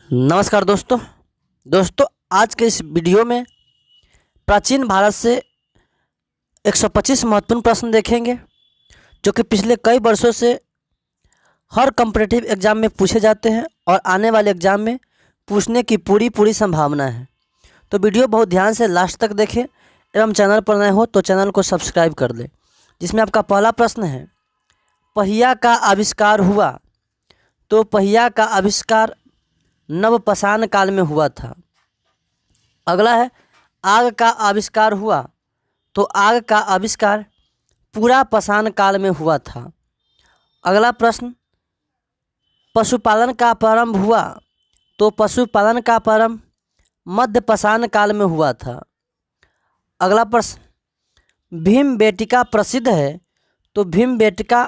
नमस्कार दोस्तों आज के इस वीडियो में प्राचीन भारत से 125 महत्वपूर्ण प्रश्न देखेंगे जो कि पिछले कई वर्षों से हर कॉम्पिटिटिव एग्ज़ाम में पूछे जाते हैं और आने वाले एग्ज़ाम में पूछने की पूरी संभावना है। तो वीडियो बहुत ध्यान से लास्ट तक देखें एवं चैनल पर नए हो तो चैनल को सब्सक्राइब कर लें। जिसमें आपका पहला प्रश्न है, पहिया का आविष्कार हुआ। तो पहिया का आविष्कार नवपाषाण काल में हुआ था। अगला है, आग का आविष्कार हुआ। तो आग का आविष्कार पुरापाषाण काल में हुआ था। अगला प्रश्न, पशुपालन का प्रारंभ हुआ। तो पशुपालन का प्रारंभ मध्यपाषाण काल में हुआ था। अगला प्रश्न, भीमबेटका प्रसिद्ध है। तो भीमबेटका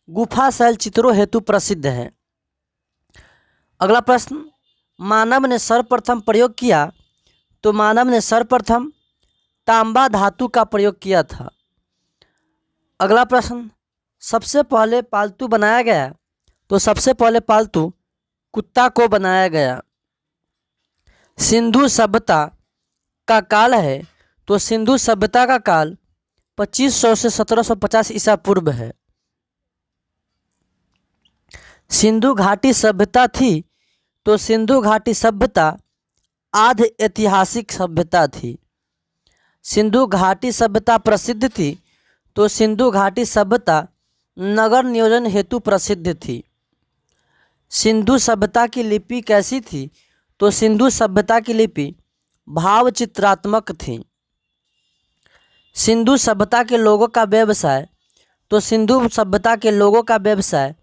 गुफा शैल चित्रों हेतु प्रसिद्ध है। अगला प्रश्न, मानव ने सर्वप्रथम प्रयोग किया। तो मानव ने सर्वप्रथम तांबा धातु का प्रयोग किया था। अगला प्रश्न, सबसे पहले पालतू बनाया गया। तो सबसे पहले पालतू कुत्ता को बनाया गया। सिंधु सभ्यता का काल है। तो सिंधु सभ्यता का काल 2500 से 1750 ईसा पूर्व है। सिंधु घाटी सभ्यता थी। तो सिंधु घाटी सभ्यता आधि ऐतिहासिक सभ्यता थी। सिंधु घाटी सभ्यता प्रसिद्ध थी। तो सिंधु घाटी सभ्यता नगर नियोजन हेतु प्रसिद्ध थी। सिंधु सभ्यता की लिपि कैसी थी। तो सिंधु सभ्यता की लिपि भावचित्रात्मक थी। सिंधु सभ्यता के लोगों का व्यवसाय। तो सिंधु सभ्यता के लोगों का व्यवसाय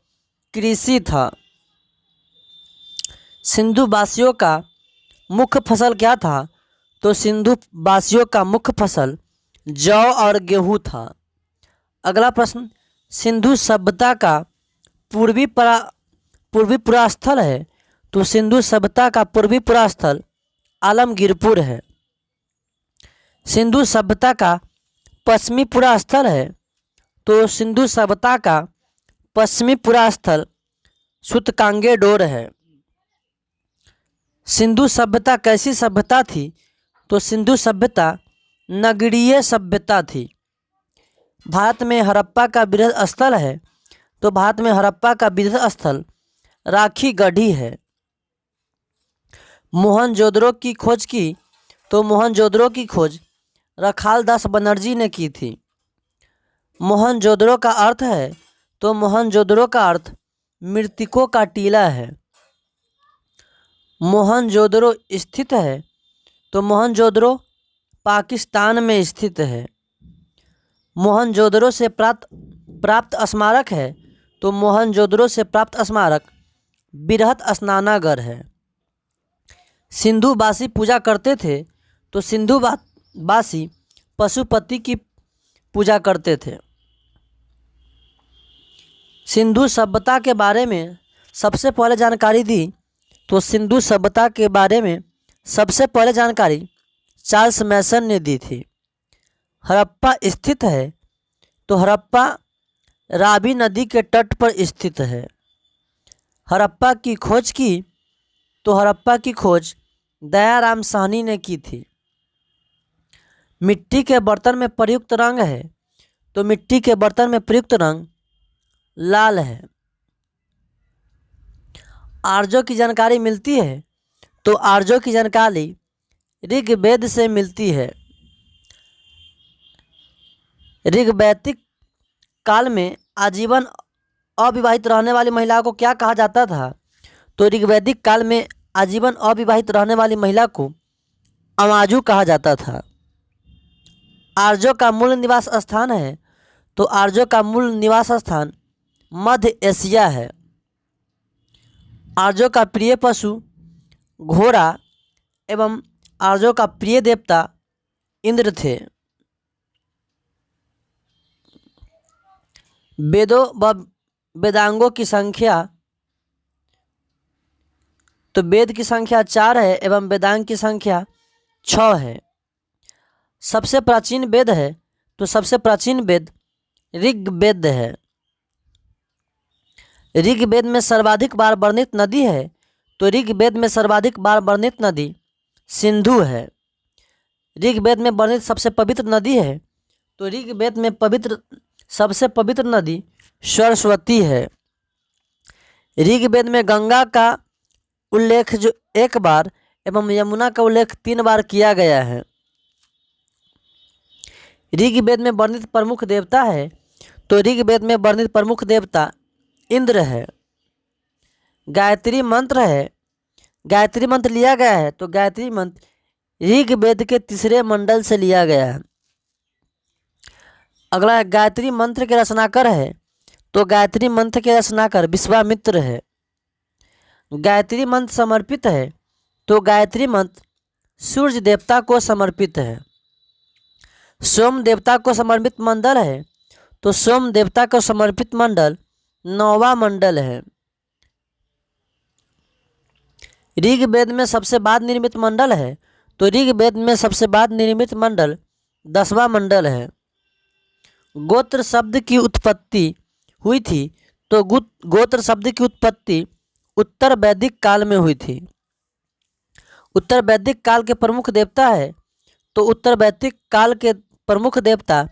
कृषि था। सिंधु वासियों का मुख्य फसल क्या था। तो सिंधु वासियों का मुख्य फसल जौ और गेहूँ था। अगला प्रश्न, सिंधु सभ्यता का पूर्वी पुरास्थल है। तो सिंधु सभ्यता का पूर्वी पुरास्थल आलमगीरपुर है। सिंधु सभ्यता का पश्चिमी पुरास्थल है। तो सिंधु सभ्यता का पश्चिमी पुरास्थल सूतकांगेडोर है। सिंधु सभ्यता कैसी सभ्यता थी। तो सिंधु सभ्यता नगरीय सभ्यता थी। भारत में हड़प्पा का वृहद स्थल है। तो भारत में हड़प्पा का वृहद स्थल राखी गढ़ी है। मोहनजोदड़ो की खोज की। तो मोहनजोदड़ो की खोज रखालदास बनर्जी ने की थी। मोहनजोदड़ो का अर्थ है। तो मोहनजोदड़ो का अर्थ मृतकों का टीला है। मोहनजोदड़ो स्थित है। तो मोहनजोदड़ो पाकिस्तान में स्थित है। मोहनजोदड़ो से प्राप्त स्मारक है। तो मोहनजोदड़ो से प्राप्त स्मारक बृहत स्नानागार है। सिंधुवासी पूजा करते थे। तो सिंधुवासी पशुपति की पूजा करते थे। सिंधु सभ्यता के बारे में सबसे पहले जानकारी दी। तो सिंधु सभ्यता के बारे में सबसे पहले जानकारी चार्ल्स मैसन ने दी थी। हड़प्पा स्थित है। तो हड़प्पा रावी नदी के तट पर स्थित है। हड़प्पा की खोज की। तो हड़प्पा की खोज दयाराम साहनी ने की थी। मिट्टी के बर्तन में प्रयुक्त रंग है। तो मिट्टी के बर्तन में प्रयुक्त रंग लाल है। आर्यों की जानकारी मिलती है। तो आर्यों की जानकारी ऋग्वेद से मिलती है। ऋग्वैदिक काल में आजीवन अविवाहित रहने वाली महिलाओं को क्या कहा जाता था। तो ऋग्वैदिक काल में आजीवन अविवाहित रहने वाली महिला को अमाजू कहा जाता था। आर्यों का मूल निवास स्थान है। तो आर्यों का मूल निवास स्थान मध्य एशिया है। आर्यों का प्रिय पशु घोड़ा एवं आर्यों का प्रिय देवता इंद्र थे। वेदों व वेदांगों की संख्या। तो वेद की संख्या 4 है एवं वेदांग की संख्या 6 है। सबसे प्राचीन वेद है। तो सबसे प्राचीन वेद ऋग्वेद है। ऋग्वेद में सर्वाधिक बार वर्णित नदी है। तो ऋग्वेद में सर्वाधिक बार वर्णित नदी सिंधु है। ऋग्वेद में वर्णित सबसे पवित्र नदी है, तो ऋग्वेद में सबसे पवित्र नदी सरस्वती है। ऋग्वेद में गंगा का उल्लेख जो 1 बार एवं यमुना का उल्लेख 3 बार किया गया है। ऋग्वेद में वर्णित प्रमुख देवता है, तो ऋग्वेद में वर्णित प्रमुख देवता इंद्र है। गायत्री मंत्र है, गायत्री मंत्र लिया गया है, तो गायत्री मंत्र ऋग्वेद के 3 मंडल से लिया गया है। अगला है गायत्री मंत्र के रचनाकार है, तो गायत्री मंत्र के रचनाकार विश्वामित्र है। गायत्री मंत्र समर्पित है, तो गायत्री मंत्र सूर्य देवता को समर्पित है। सोम देवता को समर्पित मंडल है, तो सोम देवता को समर्पित मंडल 9वां मंडल है। ऋग्वेद में सबसे बाद निर्मित मंडल है, तो ऋग्वेद में सबसे बाद निर्मित मंडल 10वां मंडल है। गोत्र शब्द की उत्पत्ति हुई थी, तो गोत्र शब्द की उत्पत्ति उत्तर वैदिक काल में हुई थी। उत्तर वैदिक काल के प्रमुख देवता है, तो उत्तर वैदिक काल के प्रमुख देवता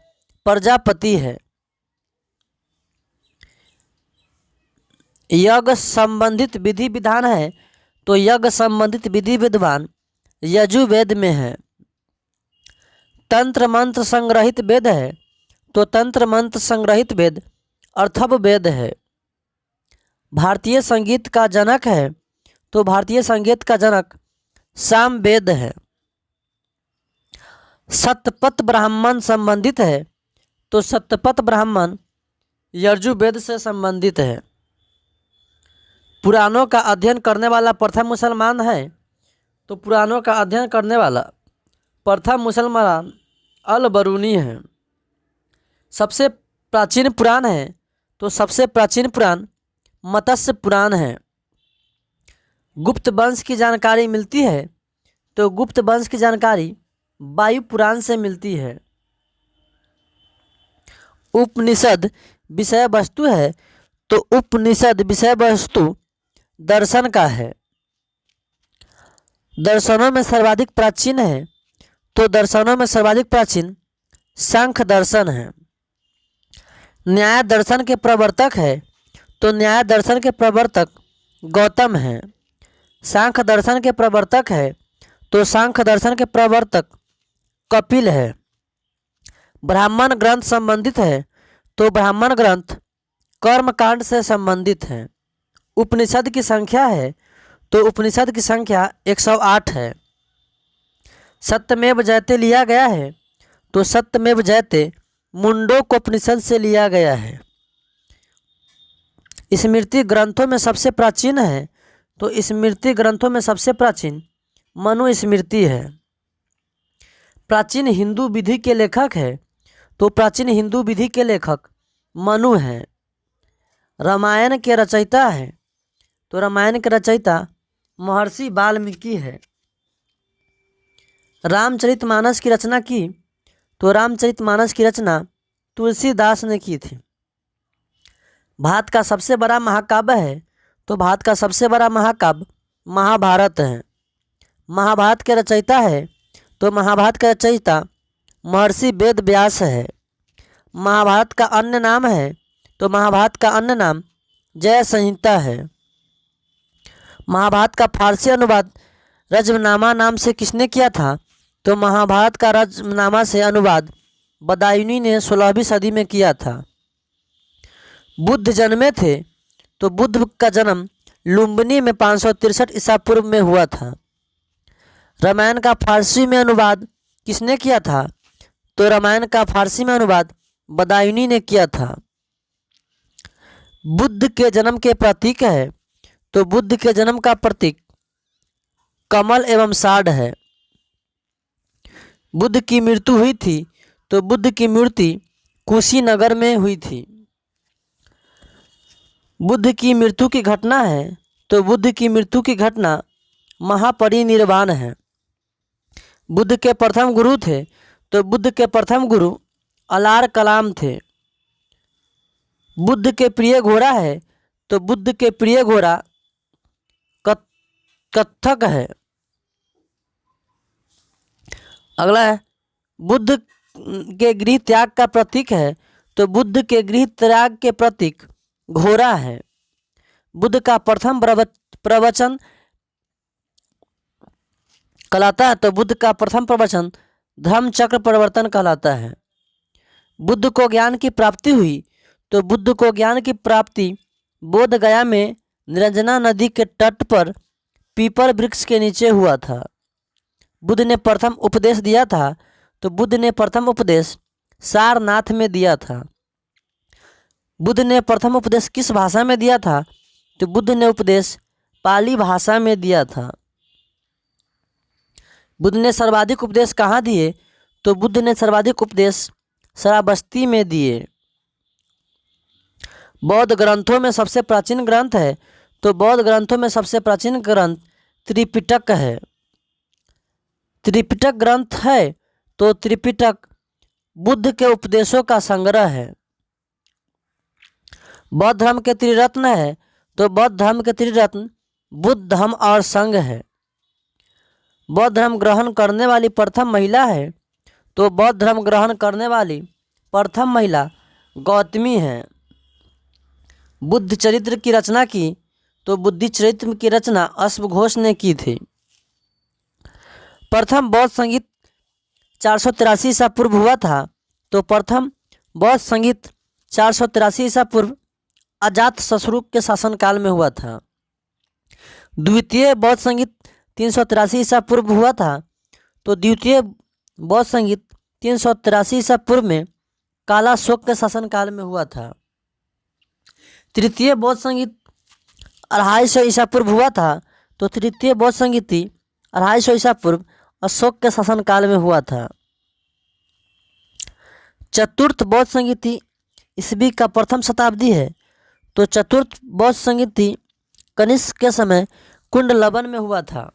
प्रजापति है। यज्ञ संबंधित विधि विधान है, तो यज्ञ संबंधित विधि विद्वान यजुर्वेद में है। तंत्र मंत्र संग्रहित वेद है, तो तंत्र मंत्र संग्रहित वेद अथर्ववेद है। भारतीय संगीत का जनक है, तो भारतीय संगीत का जनक सामवेद है। सतपथ ब्राह्मण संबंधित है, तो सतपथ ब्राह्मण यजुर्वेद से संबंधित है। पुराणों का अध्ययन करने वाला प्रथम मुसलमान है, तो पुराणों का अध्ययन करने वाला प्रथम मुसलमान अल बरूनी है। सबसे प्राचीन पुराण है, तो सबसे प्राचीन पुराण मत्स्य पुराण है। गुप्त वंश की जानकारी मिलती है, तो गुप्त वंश की जानकारी वायु पुराण से मिलती है। उपनिषद विषय वस्तु है, तो उपनिषद विषय वस्तु दर्शन का है। दर्शनों में सर्वाधिक प्राचीन है, तो दर्शनों में सर्वाधिक प्राचीन सांख्य दर्शन है। न्याय दर्शन के प्रवर्तक है, तो न्याय दर्शन के प्रवर्तक गौतम है। सांख्य दर्शन के प्रवर्तक है, तो सांख्य दर्शन के प्रवर्तक कपिल है। ब्राह्मण ग्रंथ संबंधित है, तो ब्राह्मण ग्रंथ कर्मकांड से संबंधित है। उपनिषद की संख्या है, तो उपनिषद की संख्या 108 है। सत्यमेव जयते लिया गया है, तो सत्यमेव जयते मुंडोक उपनिषद से लिया गया है। स्मृति ग्रंथों में सबसे प्राचीन है, तो स्मृति ग्रंथों में सबसे प्राचीन मनुस्मृति है। प्राचीन हिंदू विधि के लेखक है, तो प्राचीन हिंदू विधि के लेखक मनु हैं। रामायण के रचयिता है, तो रामायण के रचयिता महर्षि वाल्मीकि है। रामचरितमानस की रचना की, तो रामचरितमानस की रचना तुलसीदास ने की थी। भारत का सबसे बड़ा महाकाव्य है, तो भारत का सबसे बड़ा महाकाव्य महाभारत है। महाभारत के रचयिता है, तो महाभारत के रचयिता महर्षि वेद व्यास है। महाभारत का अन्य नाम है, तो महाभारत का अन्य नाम जय संहिता है। महाभारत का फारसी अनुवाद रजमनामा नाम से किसने किया था, तो महाभारत का रजमनामा से अनुवाद बदायूनी ने 16वीं सदी में किया था। बुद्ध जन्मे थे, तो बुद्ध का जन्म लुम्बिनी में 563 ईसा पूर्व में हुआ था। रामायण का फारसी में अनुवाद किसने किया था, तो रामायण का फारसी में अनुवाद बदायूनी ने किया था। बुद्ध के जन्म के प्रतीक है, तो बुद्ध के जन्म का प्रतीक कमल एवं साढ़ है। बुद्ध की मृत्यु हुई थी, तो बुद्ध की मूर्ति कुशीनगर में हुई थी। बुद्ध की मृत्यु की घटना है, तो बुद्ध की मृत्यु की घटना महापरिनिर्वाण है। बुद्ध के प्रथम गुरु थे, तो बुद्ध के प्रथम गुरु अलार कलाम थे। बुद्ध के प्रिय घोड़ा है, तो बुद्ध के प्रिय घोड़ा कथक है। अगला है बुद्ध के गृह त्याग का प्रतीक है, तो बुद्ध के गृह त्याग के प्रतीक घोड़ा है। बुद्ध का प्रथम प्रवचन कहलाता है, तो बुद्ध का प्रथम प्रवचन धर्मचक्र परिवर्तन कहलाता है। बुद्ध को ज्ञान की प्राप्ति हुई, तो बुद्ध को ज्ञान की प्राप्ति बोध गया में निरंजना नदी के तट पर पीपल वृक्ष के नीचे हुआ था। बुद्ध ने प्रथम उपदेश दिया था, तो बुद्ध ने प्रथम उपदेश सारनाथ में दिया था। बुद्ध ने प्रथम उपदेश किस भाषा में दिया था, तो बुद्ध ने उपदेश पाली भाषा में दिया था। बुद्ध ने सर्वाधिक उपदेश कहाँ दिए, तो बुद्ध ने सर्वाधिक उपदेश श्रावस्ती में दिए। बौद्ध ग्रंथों में सबसे प्राचीन ग्रंथ है, तो बौद्ध ग्रंथों में सबसे प्राचीन ग्रंथ त्रिपिटक है। त्रिपिटक ग्रंथ है, तो त्रिपिटक बुद्ध के उपदेशों का संग्रह है। बौद्ध धर्म के त्रिरत्न है, तो बौद्ध धर्म के त्रिरत्न बुद्ध, धम्म और संघ है। बौद्ध धर्म ग्रहण करने वाली प्रथम महिला है, तो बौद्ध धर्म ग्रहण करने वाली प्रथम महिला गौतमी है। बुद्ध चरित्र की रचना की, तो बुद्धि चरित्र की रचना अश्वघोष ने की थी। प्रथम बौद्ध संगीत 483 ईसा पूर्व हुआ था, तो प्रथम बौद्ध संगीत 483 ईसा पूर्व अजातशत्रु के शासनकाल में हुआ था। द्वितीय बौद्ध संगीत 383 ईसा पूर्व हुआ था, तो द्वितीय बौद्ध संगीत 383 ईसा पूर्व में कालाशोक के शासनकाल में हुआ था। तृतीय बौद्ध संगीत 250 ईसा पूर्व हुआ था, तो तृतीय बौद्ध संगीति 250 ईसा पूर्व अशोक के शासनकाल में हुआ था। चतुर्थ बौद्ध संगीति ईस्वी का प्रथम शताब्दी है, तो चतुर्थ बौद्ध संगीति कनिष्क के समय कुंडलवन में हुआ था।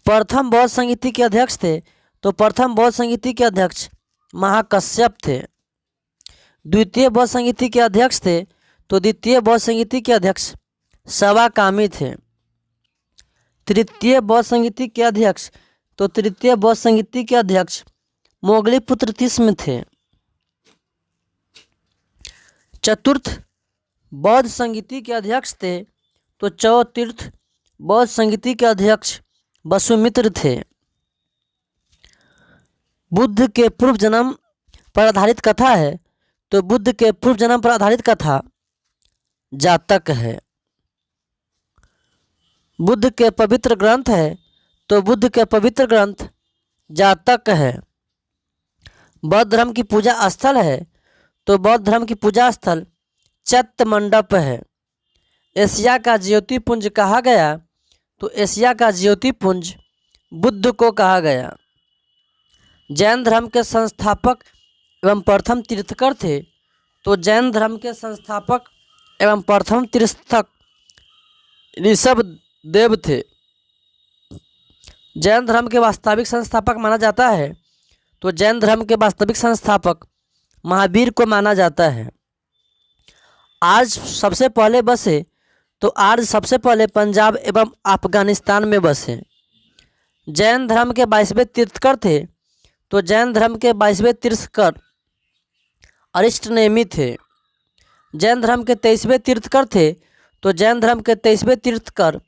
प्रथम बौद्ध संगीति के अध्यक्ष थे, तो प्रथम बौद्ध संगीति के अध्यक्ष महाकश्यप थे। द्वितीय बौद्ध संगीति के अध्यक्ष थे, तो द्वितीय बौद्ध संगीति के अध्यक्ष सवाकामी थे। तृतीय बौद्ध संगीति के अध्यक्ष, तो तृतीय बौद्ध संगीति के अध्यक्ष मोगलीपुत्र तिस्म थे। चतुर्थ बौद्ध संगीति के अध्यक्ष थे, तो चौतीर्थ बौद्ध संगीति के अध्यक्ष वसुमित्र थे। बुद्ध के पूर्व जन्म पर आधारित कथा है, तो बुद्ध के पूर्व जन्म पर आधारित कथा जातक है। बुद्ध के पवित्र ग्रंथ है, तो बुद्ध के पवित्र ग्रंथ जातक है। बौद्ध धर्म की पूजा स्थल है, तो बौद्ध धर्म की पूजा स्थल चैत्य मंडप है। एशिया का ज्योतिपुंज कहा गया, तो एशिया का ज्योतिपुंज बुद्ध को कहा गया। जैन धर्म के संस्थापक एवं प्रथम तीर्थकर थे, तो जैन धर्म के संस्थापक एवं प्रथम तीर्थकर ऋषभदेव थे। जैन धर्म के वास्तविक संस्थापक माना जाता है, तो जैन धर्म के वास्तविक संस्थापक महावीर को माना जाता है। आज सबसे पहले बसे, तो आज सबसे पहले पंजाब एवं अफगानिस्तान में बसे। जैन धर्म के 22वें तीर्थकर थे, तो जैन धर्म के 22वें तीर्थकर अरिष्टनेमी थे। जैन धर्म के 23वें तीर्थकर थे, तो जैन धर्म के 23वें तीर्थकर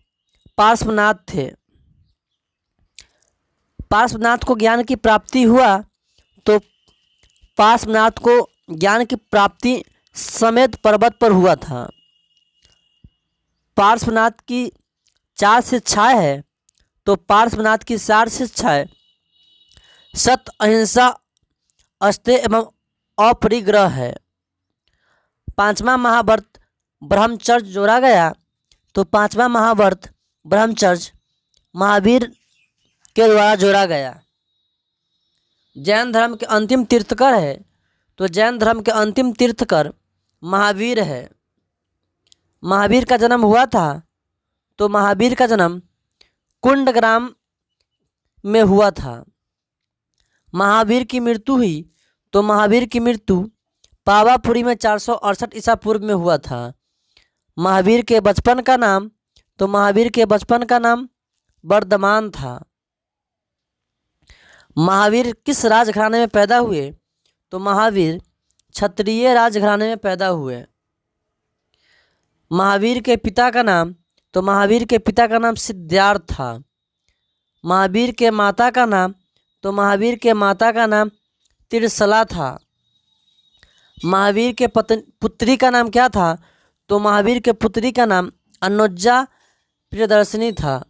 पार्श्वनाथ थे। पार्श्वनाथ को ज्ञान की प्राप्ति हुआ, तो पार्श्वनाथ को ज्ञान की प्राप्ति समेत पर्वत पर हुआ था। पार्श्वनाथ की 4 शिक्षाएं है, तो पार्श्वनाथ की 4 शिक्षाएं सत्य, अहिंसा, अस्तेय एवं अपरिग्रह है। 5वां महाव्रत ब्रह्मचर्य जोड़ा गया, तो 5वां महाव्रत ब्रह्मचर्य महावीर के द्वारा जोड़ा गया। जैन धर्म के अंतिम तीर्थकर है, तो जैन धर्म के अंतिम तीर्थकर महावीर है। महावीर का जन्म हुआ था, तो महावीर का जन्म कुंडग्राम में हुआ था। महावीर की मृत्यु हुई, तो महावीर की मृत्यु पावापुरी में 468 ईसा पूर्व में हुआ था। महावीर के बचपन का नाम, तो महावीर के बचपन का नाम वर्धमान था। महावीर किस राजघराने में पैदा हुए, तो महावीर क्षत्रिय राजघराने में पैदा हुए। महावीर के पिता का नाम, तो महावीर के पिता का नाम सिद्धार्थ था। महावीर के माता का नाम, तो महावीर के माता का नाम तिरसला था। महावीर के पुत्री का नाम क्या था, तो महावीर के पुत्री का नाम अनुजा प्रियदर्शिनी था।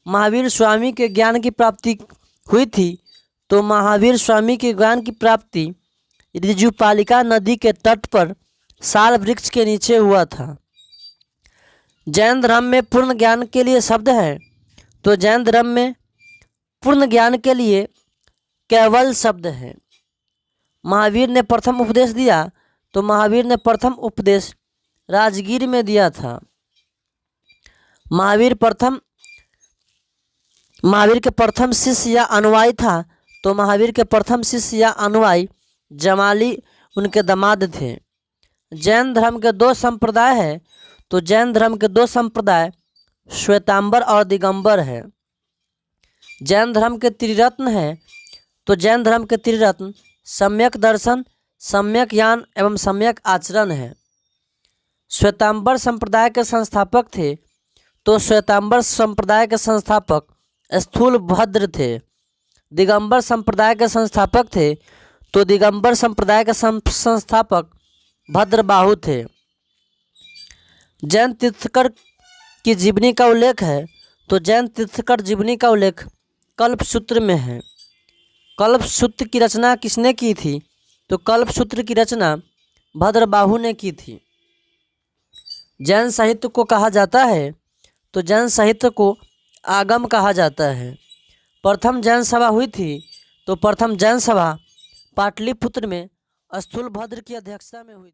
महावीर स्वामी के ज्ञान की प्राप्ति हुई थी, तो महावीर स्वामी के ज्ञान की प्राप्ति ऋजुपालिका नदी के तट पर साल वृक्ष के नीचे हुआ था। जैन धर्म में पूर्ण ज्ञान के लिए शब्द है, तो जैन धर्म में पूर्ण ज्ञान के लिए केवल शब्द है। महावीर ने प्रथम उपदेश दिया, तो महावीर ने प्रथम उपदेश राजगीर में दिया था। महावीर के प्रथम शिष्य या अनुयायी था, तो महावीर के प्रथम शिष्य या अनुयायी जमाली उनके दामाद थे। जैन धर्म के दो संप्रदाय है, तो जैन धर्म के दो संप्रदाय श्वेतांबर और दिगंबर है। जैन धर्म के त्रिरत्न है, तो जैन धर्म के त्रिरत्न सम्यक दर्शन, सम्यक ज्ञान एवं सम्यक आचरण है। श्वेतांबर संप्रदाय के संस्थापक थे, तो श्वेतांबर संप्रदाय के संस्थापक स्थूलभद्र थे। दिगंबर संप्रदाय के संस्थापक थे, तो दिगंबर संप्रदाय के संस्थापक भद्रबाहु थे। जैन तीर्थंकर की जीवनी का उल्लेख है, तो जैन तीर्थंकर जीवनी का उल्लेख कल्पसूत्र में है। कल्पसूत्र की रचना किसने की थी, तो कल्पसूत्र की रचना भद्रबाहु ने की थी। जैन साहित्य को कहा जाता है, तो जैन साहित्य को आगम कहा जाता है। प्रथम जैन सभा हुई थी, तो प्रथम जैन सभा पाटलिपुत्र में स्थूलभद्र की अध्यक्षता में हुई।